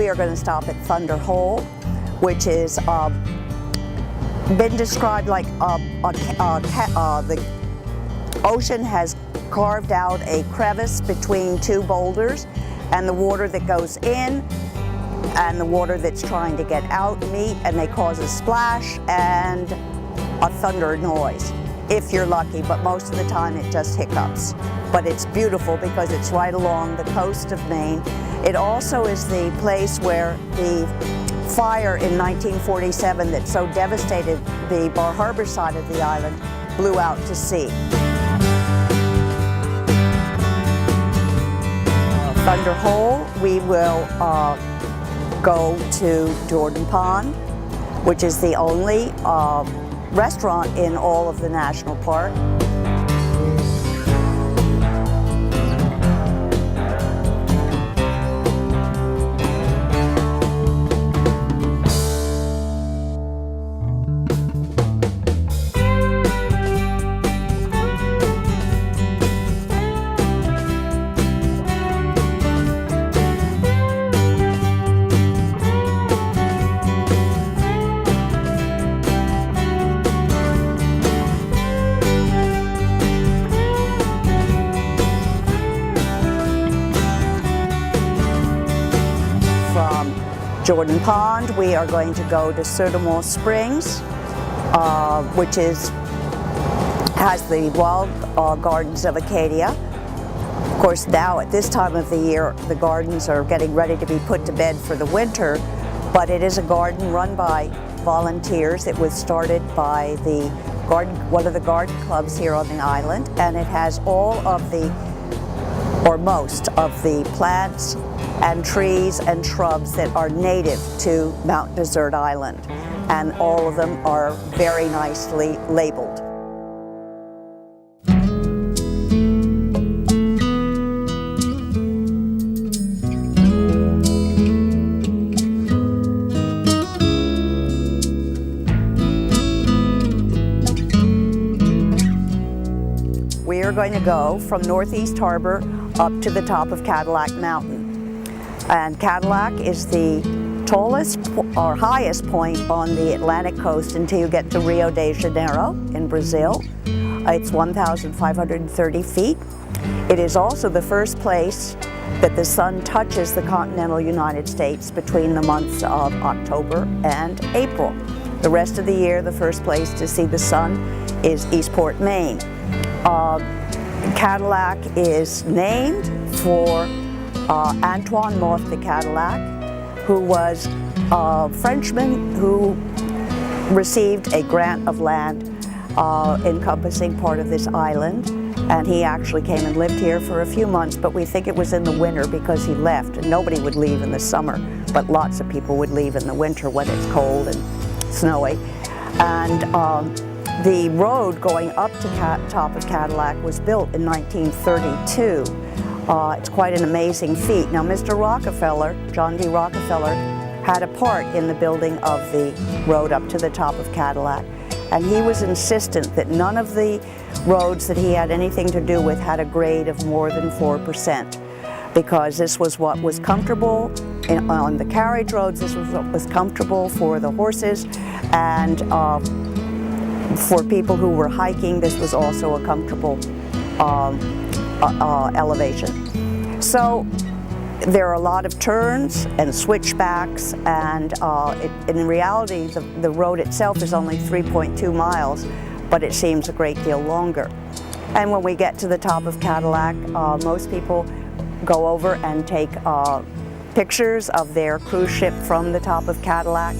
we are going to stop at Thunder Hole, which is been described like the ocean has carved out a crevice between two boulders, and the water that goes in and the water that's trying to get out meet, and they cause a splash and a thunder noise, if you're lucky, but most of the time it just hiccups. But it's beautiful because it's right along the coast of Maine. It also is the place where the fire in 1947 that so devastated the Bar Harbor side of the island blew out to sea. Thunder Hole, we will go to Jordan Pond, which is the only restaurant in all of the national park. Jordan Pond, we are going to go to Sodoma Springs, which has the wild gardens of Acadia. Of course, now at this time of the year, the gardens are getting ready to be put to bed for the winter, but it is a garden run by volunteers. It was started by one of the garden clubs here on the island, and it has all of the, or most of the plants and trees and shrubs that are native to Mount Desert Island, and all of them are very nicely labeled. We are going to go from Northeast Harbor up to the top of Cadillac Mountain. And Cadillac is the tallest or highest point on the Atlantic coast until you get to Rio de Janeiro in Brazil. It's 1,530 feet. It is also the first place that the sun touches the continental United States between the months of October and April. The rest of the year, the first place to see the sun is Eastport, Maine. Cadillac is named for Antoine Moth de Cadillac, who was a Frenchman who received a grant of land encompassing part of this island, and he actually came and lived here for a few months, but we think it was in the winter because he left, and nobody would leave in the summer, but lots of people would leave in the winter when it's cold and snowy. And the road going up to top of Cadillac was built in 1932. It's quite an amazing feat. Now, Mr. Rockefeller, John D. Rockefeller, had a part in the building of the road up to the top of Cadillac, and he was insistent that none of the roads that he had anything to do with had a grade of more than 4%, because this was what was comfortable on the carriage roads. This was what was comfortable for the horses, and for people who were hiking, this was also a comfortable elevation. So there are a lot of turns and switchbacks, and in reality the road itself is only 3.2 miles, but it seems a great deal longer. And when we get to the top of Cadillac, most people go over and take pictures of their cruise ship from the top of Cadillac.